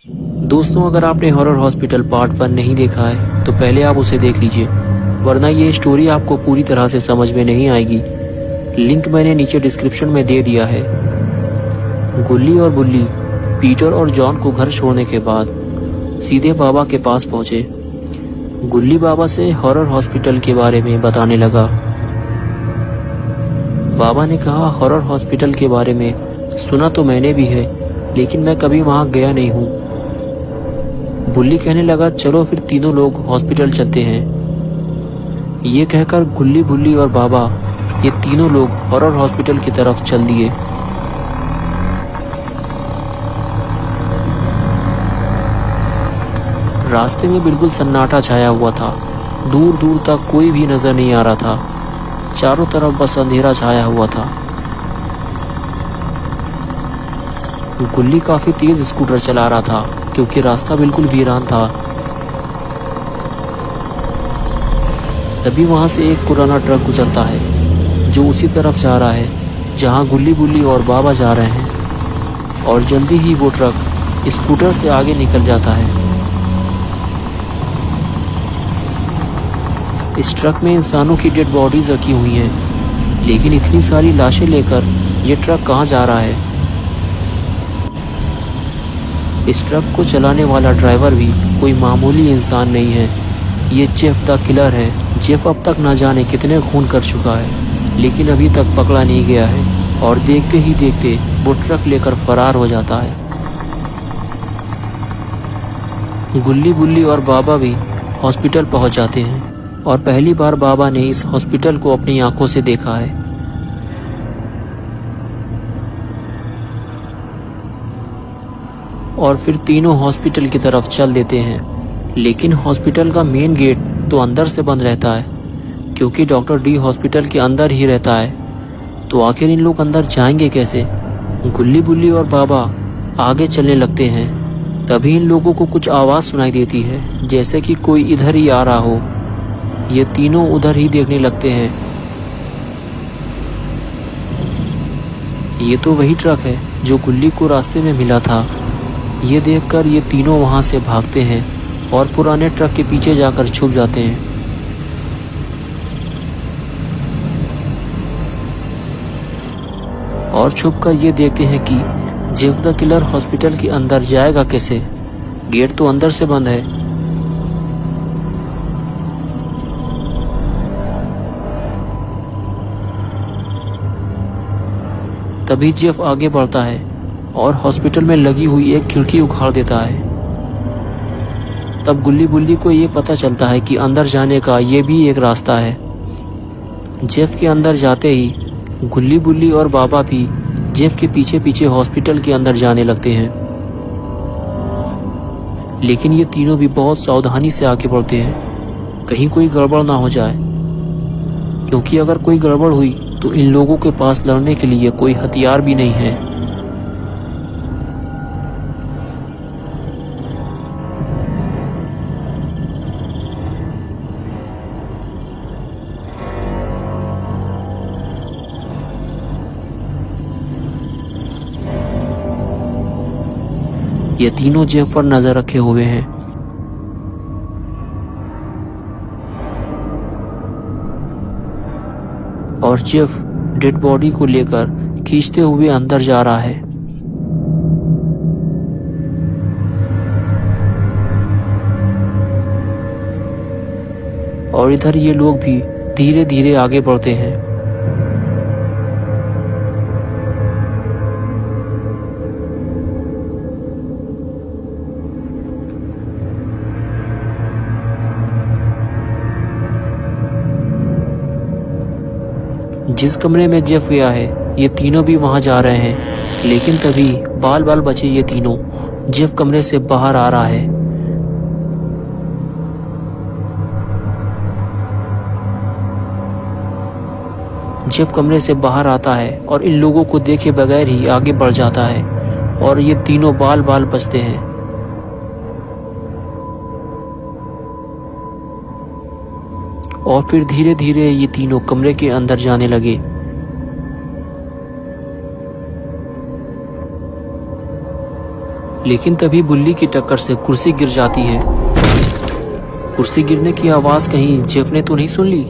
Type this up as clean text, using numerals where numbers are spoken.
दोस्तों, अगर आपने हॉरर हॉस्पिटल पार्ट 1 नहीं देखा है तो पहले आप उसे देख लीजिए, वरना ये स्टोरी आपको पूरी तरह से समझ में नहीं आएगी। लिंक मैंने नीचे डिस्क्रिप्शन में दे दिया है। गुल्ली और बुल्ली पीटर और जॉन को घर छोड़ने के बाद सीधे बाबा के पास पहुंचे। गुल्ली बाबा से हॉरर हॉस्पिटल के बारे में बताने लगा। बाबा ने कहा, हॉरर हॉस्पिटल के बारे में सुना तो मैंने भी है, लेकिन मैं कभी वहां गया नहीं हूँ। बुल्ली कहने लगा, चलो फिर तीनों लोग हॉस्पिटल चलते हैं। ये कहकर गुल्ली, बुल्ली और बाबा ये तीनों लोग हॉरर हॉस्पिटल की तरफ चल दिए। रास्ते में बिल्कुल सन्नाटा छाया हुआ था। दूर दूर तक कोई भी नजर नहीं आ रहा था। चारों तरफ बस अंधेरा छाया हुआ था। गुल्ली काफी तेज स्कूटर चला रहा था क्योंकि रास्ता बिल्कुल वीरान था। तभी वहां से एक पुराना ट्रक गुजरता है जो उसी तरफ जा रहा है जहां गुल्ली, बुल्ली और बाबा जा रहे हैं, और जल्दी ही वो ट्रक स्कूटर से आगे निकल जाता है। इस ट्रक में इंसानों की डेड बॉडीज रखी हुई हैं, लेकिन इतनी सारी लाशें लेकर ये ट्रक कहाँ जा रहा है? इस ट्रक को चलाने वाला ड्राइवर भी कोई मामूली इंसान नहीं है। ये जेफ द किलर है। जेफ अब तक ना जाने कितने खून कर चुका है, लेकिन अभी तक पकड़ा नहीं गया है, और देखते ही देखते वो ट्रक लेकर फरार हो जाता है। गुल्ली, बुल्ली और बाबा भी हॉस्पिटल पहुंच जाते हैं, और पहली बार बाबा ने इस हॉस्पिटल को अपनी आंखों से देखा है। और फिर तीनों हॉस्पिटल की तरफ चल देते हैं, लेकिन हॉस्पिटल का मेन गेट तो अंदर से बंद रहता है, क्योंकि डॉक्टर डी हॉस्पिटल के अंदर ही रहता है। तो आखिर इन लोग अंदर जाएंगे कैसे? गुल्ली, बुल्ली और बाबा आगे चलने लगते हैं। तभी इन लोगों को कुछ आवाज़ सुनाई देती है, जैसे कि कोई इधर ही आ रहा हो। ये तीनों उधर ही देखने लगते हैं। ये तो वही ट्रक है जो गुल्ली को रास्ते में मिला था। ये देखकर ये तीनों वहां से भागते हैं और पुराने ट्रक के पीछे जाकर छुप जाते हैं। और छुपकर ये देखते हैं कि जेफ द किलर हॉस्पिटल के अंदर जाएगा कैसे? गेट तो अंदर से बंद है। तभी जेफ आगे बढ़ता है और हॉस्पिटल में लगी हुई एक खिड़की उखाड़ देता है। तब गुल्ली, बुल्ली को ये पता चलता है कि अंदर जाने का ये भी एक रास्ता है। जेफ के अंदर जाते ही गुल्ली, बुल्ली और बाबा भी जेफ के पीछे पीछे हॉस्पिटल के अंदर जाने लगते हैं। लेकिन ये तीनों भी बहुत सावधानी से आगे बढ़ते हैं, कहीं कोई गड़बड़ ना हो जाए, क्योंकि अगर कोई गड़बड़ हुई तो इन लोगों के पास लड़ने के लिए कोई हथियार भी नहीं है। ये तीनों जेफ पर नजर रखे हुए हैं। और जेफ डेड बॉडी को लेकर खींचते हुए अंदर जा रहा है। और इधर ये लोग भी धीरे धीरे आगे बढ़ते हैं। जिस कमरे में जेफ गया है ये तीनों भी वहां जा रहे हैं, लेकिन तभी बाल बाल बचे ये तीनों जेफ कमरे से बाहर आ रहा है। जेफ कमरे से बाहर आता है और इन लोगों को देखे बगैर ही आगे बढ़ जाता है, और ये तीनों बाल बाल बचते हैं। और फिर धीरे धीरे ये तीनों कमरे के अंदर जाने लगे। लेकिन तभी बुल्ली की टक्कर से कुर्सी गिर जाती है। कुर्सी गिरने की आवाज कहीं जेफ ने तो नहीं सुन ली?